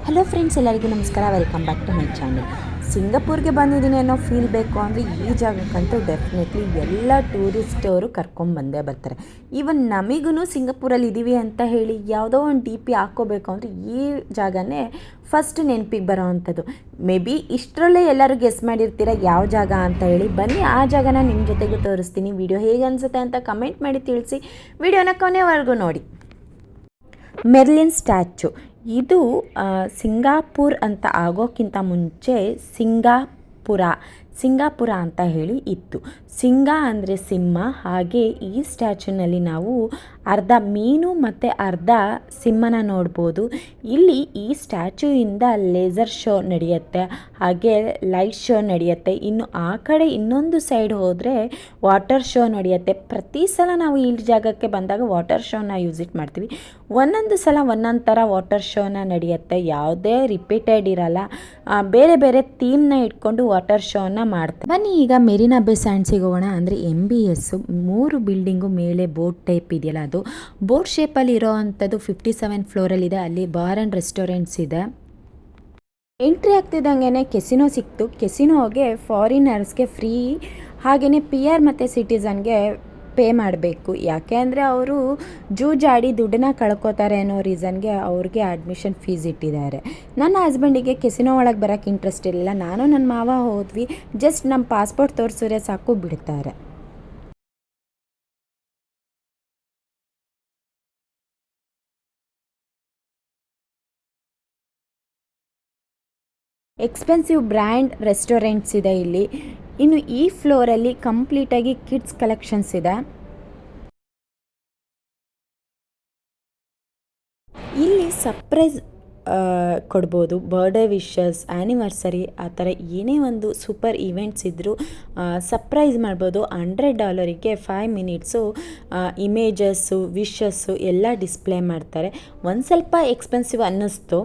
Hello friends, ಎಲ್ಲರಿಗೂ ನಮಸ್ಕಾರ. Welcome back to my channel. ಸಿಂಗಾಪುರ್ಗೆ ಬಂದಿದ್ದೀನಿ ಅನ್ನೋ ಫೀಲ್ ಬೇಕು ಅಂದರೆ ಈ ಜಾಗಕ್ಕಂತೂ ಡೆಫಿನೆಟ್ಲಿ ಎಲ್ಲ ಟೂರಿಸ್ಟ್ ಅವರು ಕರ್ಕೊಂಡ್ಬಂದೇ ಬರ್ತಾರೆ. ಈವನ್ ನಮಗೂ ಸಿಂಗಾಪುರಲ್ಲಿ ಇದ್ದೀವಿ ಅಂತ ಹೇಳಿ ಯಾವುದೋ ಒಂದು ಡಿ ಪಿ ಹಾಕ್ಕೋಬೇಕು ಅಂದರೆ ಈ ಜಾಗನೇ ಫಸ್ಟ್ ನೆನಪಿಗೆ ಬರೋ ಅಂಥದ್ದು. ಮೇ ಬಿ ಇಷ್ಟರಲ್ಲೇ ಎಲ್ಲರೂ ಗೆಸ್ ಮಾಡಿರ್ತೀರ ಯಾವ ಜಾಗ ಅಂತ ಹೇಳಿ. ಬನ್ನಿ ಆ ಜಾಗನ ನಿಮ್ಮ ಜೊತೆಗೂ ತೋರಿಸ್ತೀನಿ. ವಿಡಿಯೋ ಹೇಗೆ ಅನಿಸುತ್ತೆ ಅಂತ ಕಮೆಂಟ್ ಮಾಡಿ ತಿಳಿಸಿ. ವಿಡಿಯೋನ ಕೊನೆವರೆಗೂ ನೋಡಿ. ಮೆರ್ಲಿನ್ ಸ್ಟ್ಯಾಚು ಇದು ಸಿಂಗಾಪುರ್ ಅಂತ ಆಗೋಕ್ಕಿಂತ ಮುಂಚೆ ಸಿಂಗಾಪುರ ಅಂತ ಹೇಳಿ ಇತ್ತು. ಸಿಂಗ ಅಂದರೆ ಸಿಂಹ. ಹಾಗೆ ಈ ಸ್ಟ್ಯಾಚ್ಯೂನಲ್ಲಿ ನಾವು ಅರ್ಧ ಮೀನು ಮತ್ತು ಅರ್ಧ ಸಿಂಹನ ನೋಡ್ಬೋದು. ಇಲ್ಲಿ ಈ ಸ್ಟ್ಯಾಚ್ಯೂಯಿಂದ ಲೇಸರ್ ಶೋ ನಡೆಯುತ್ತೆ, ಹಾಗೆ ಲೈಟ್ ಶೋ ನಡೆಯುತ್ತೆ. ಇನ್ನು ಆ ಕಡೆ ಇನ್ನೊಂದು ಸೈಡ್ ಹೋದರೆ ವಾಟರ್ ಶೋ ನಡೆಯುತ್ತೆ. ಪ್ರತಿ ಸಲ ನಾವು ಈ ಜಾಗಕ್ಕೆ ಬಂದಾಗ ವಾಟರ್ ಶೋನ ವಿಸಿಟ್ ಮಾಡ್ತೀವಿ. ಒಂದೊಂದು ಸಲ ಒಂದೊಂದು ಥರ ವಾಟರ್ ಶೋನ ನಡೆಯುತ್ತೆ. ಯಾವುದೇ ರಿಪೀಟೆಡ್ ಇರಲ್ಲ, ಬೇರೆ ಬೇರೆ ಥೀಮ್ನ ಇಟ್ಕೊಂಡು ವಾಟರ್ ಶೋನ ಮಾಡ್ತಾರೆ. ಬನ್ನಿ ಈಗ ಮೆರಿನಾ ಬೇ ಸ್ಯಾಂಡ್ಸಿಗೆ ಹೋಗೋಣ. ಅಂದರೆ MBS 3 ಬಿಲ್ಡಿಂಗು ಮೇಲೆ ಬೋಟ್ ಟೈಪ್ ಇದೆಯಲ್ಲ, ಅದು ಬೋಟ್ ಶೇಪಲ್ಲಿ ಇರೋ ಅಂಥದ್ದು 57 ಫ್ಲೋರಲ್ಲಿದೆ. ಅಲ್ಲಿ ಬಾರ್ ಆ್ಯಂಡ್ ರೆಸ್ಟೋರೆಂಟ್ಸ್ ಇದೆ. ಎಂಟ್ರಿ ಆಗ್ತಿದ್ದಂಗೆ ಕೆಸಿನೋ ಸಿಕ್ತು. ಕೆಸಿನೋಗೆ ಫಾರಿನರ್ಸ್ಗೆ ಫ್ರೀ, ಹಾಗೆಯೇ PR ಮತ್ತು ಸಿಟಿಸನ್ಗೆ ಪೇ ಮಾಡಬೇಕು. ಯಾಕೆ ಅಂದರೆ ಅವರು ಜೂಜಾಡಿ ದುಡ್ಡನ್ನ ಕಳ್ಕೊತಾರೆ ಅನ್ನೋ ರೀಸನ್ಗೆ ಅವ್ರಿಗೆ ಅಡ್ಮಿಷನ್ ಫೀಸ್ ಇಟ್ಟಿದ್ದಾರೆ. ನನ್ನ ಹಸ್ಬೆಂಡಿಗೆ ಕೆಸಿನೋ ಒಳಗೆ ಬರೋಕ್ಕೆ ಇಂಟ್ರೆಸ್ಟ್ ಇರಲಿಲ್ಲ. ನಾನು ನನ್ನ ಮಾವ ಹೋದ್ವಿ. ಜಸ್ಟ್ ನಮ್ಮ ಪಾಸ್ಪೋರ್ಟ್ ತೋರಿಸಿದ್ರೆ ಸಾಕು, ಬಿಡ್ತಾರೆ. ಎಕ್ಸ್ಪೆನ್ಸಿವ್ ಬ್ರ್ಯಾಂಡ್ ರೆಸ್ಟೋರೆಂಟ್ಸ್ ಇದೆ ಇಲ್ಲಿ. ಇನ್ನು ಈ ಫ್ಲೋರಲ್ಲಿ ಕಂಪ್ಲೀಟಾಗಿ ಕಿಡ್ಸ್ ಕಲೆಕ್ಷನ್ಸ್ ಇದೆ. ಇಲ್ಲಿ ಸರ್ಪ್ರೈಸ್ ಕೊಡ್ಬೋದು. ಬರ್ಡೇ ವಿಶಸ್, ಆ್ಯನಿವರ್ಸರಿ, ಆ ಥರ ಏನೇ ಒಂದು ಸೂಪರ್ ಈವೆಂಟ್ಸ್ ಇದ್ದರೂ ಸರ್ಪ್ರೈಸ್ ಮಾಡ್ಬೋದು. $100ಗೆ 5 ಮಿನಿಟ್ಸು ಇಮೇಜಸ್ಸು, ವಿಶಸ್ಸು ಎಲ್ಲ ಡಿಸ್ಪ್ಲೇ ಮಾಡ್ತಾರೆ. ಒಂದು ಸ್ವಲ್ಪ ಎಕ್ಸ್ಪೆನ್ಸಿವ್ ಅನ್ನಿಸ್ತು.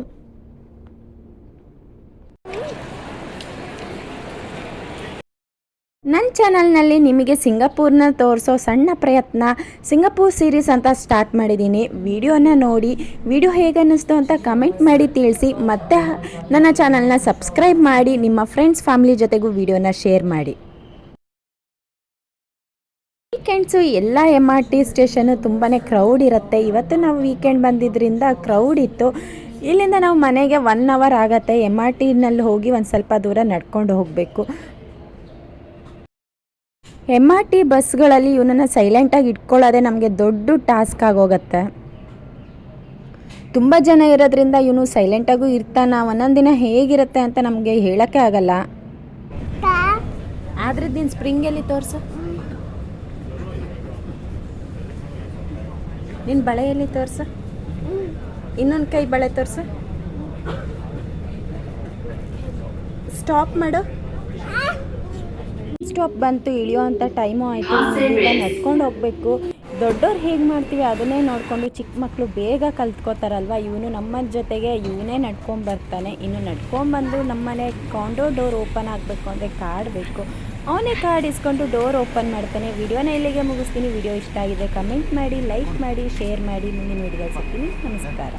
ನನ್ನ ಚಾನಲ್ನಲ್ಲಿ ನಿಮಗೆ ಸಿಂಗಾಪುರ್ನ ತೋರಿಸೋ ಸಣ್ಣ ಪ್ರಯತ್ನ, ಸಿಂಗಾಪುರ್ ಸೀರೀಸ್ ಅಂತ ಸ್ಟಾರ್ಟ್ ಮಾಡಿದ್ದೀನಿ. ವಿಡಿಯೋನ ನೋಡಿ, ವಿಡಿಯೋ ಹೇಗೆ ಅನ್ನಿಸ್ತು ಅಂತ ಕಮೆಂಟ್ ಮಾಡಿ ತಿಳಿಸಿ. ಮತ್ತು ನನ್ನ ಚಾನಲ್ನ ಸಬ್ಸ್ಕ್ರೈಬ್ ಮಾಡಿ, ನಿಮ್ಮ ಫ್ರೆಂಡ್ಸ್ ಫ್ಯಾಮಿಲಿ ಜೊತೆಗೂ ವಿಡಿಯೋನ ಶೇರ್ ಮಾಡಿ. ವೀಕೆಂಡ್ಸು ಎಲ್ಲ MRT ಸ್ಟೇಷನ್ನು ತುಂಬಾ ಕ್ರೌಡ್ ಇರುತ್ತೆ. ಇವತ್ತು ನಾವು ವೀಕೆಂಡ್ ಬಂದಿದ್ದರಿಂದ ಕ್ರೌಡ್ ಇತ್ತು. ಇಲ್ಲಿಂದ ನಾವು ಮನೆಗೆ 1 ಅವರ್ ಆಗುತ್ತೆ. MRTನಲ್ಲಿ ಹೋಗಿ ಒಂದು ಸ್ವಲ್ಪ ದೂರ ನಡ್ಕೊಂಡು ಹೋಗಬೇಕು. MRT ಬಸ್ಗಳಲ್ಲಿ ಇವನನ್ನು ಸೈಲೆಂಟಾಗಿ ಇಟ್ಕೊಳ್ಳೋದೇ ನಮಗೆ ದೊಡ್ಡ ಟಾಸ್ಕ್ ಆಗೋಗುತ್ತೆ. ತುಂಬ ಜನ ಇರೋದ್ರಿಂದ ಇವನು ಸೈಲೆಂಟಾಗೂ ಇರ್ತಾನೆ. ಒಂದೊಂದು ದಿನ ಹೇಗಿರುತ್ತೆ ಅಂತ ನಮಗೆ ಹೇಳೋಕ್ಕೆ ಆಗಲ್ಲ. ಆದರೆ ದಿನ ಸ್ಪ್ರಿಂಗಲ್ಲಿ ತೋರಿಸು, ನಿನ್ನ ಬಳೆಯಲ್ಲಿ ತೋರಿಸು, ಇನ್ನೊಂದು ಕೈ ಬಳೆ ತೋರಿಸು. ಸ್ಟಾಪ್ ಮಾಡು. ಸ್ಟಾಪ್ ಬಂತು, ಇಳಿಯೋ ಅಂಥ ಟೈಮು ಆಯಿತು. ಈಗ ನಡ್ಕೊಂಡು ಹೋಗಬೇಕು. ದೊಡ್ಡವ್ರು ಹೇಗೆ ಮಾಡ್ತೀವಿ ಅದನ್ನೇ ನೋಡಿಕೊಂಡು ಚಿಕ್ಕ ಮಕ್ಕಳು ಬೇಗ ಕಲ್ತ್ಕೋತಾರಲ್ವ. ಇವನು ನಮ್ಮ ಜೊತೆಗೆ ಇವನೇ ನಡ್ಕೊಂಬರ್ತಾನೆ. ಇನ್ನು ನಡ್ಕೊಂಬಂದು ನಮ್ಮನೆ ಕಾಂಡೋ ಡೋರ್ ಓಪನ್ ಆಗಬೇಕು ಅಂದರೆ ಕಾರ್ಡ್ ಬೇಕು. ಅವನೇ ಕಾರ್ಡ್ ಇಸ್ಕೊಂಡು ಡೋರ್ ಓಪನ್ ಮಾಡ್ತಾನೆ. ವಿಡಿಯೋನ ಇಲ್ಲಿಗೆ ಮುಗಿಸ್ತೀನಿ. ವಿಡಿಯೋ ಇಷ್ಟ ಆಗಿದೆ ಕಮೆಂಟ್ ಮಾಡಿ, ಲೈಕ್ ಮಾಡಿ, ಶೇರ್ ಮಾಡಿ. ಮುಂದಿನ ವಿಡಿಯೋ ಸಿಗ್ತೀನಿ. ನಮಸ್ಕಾರ.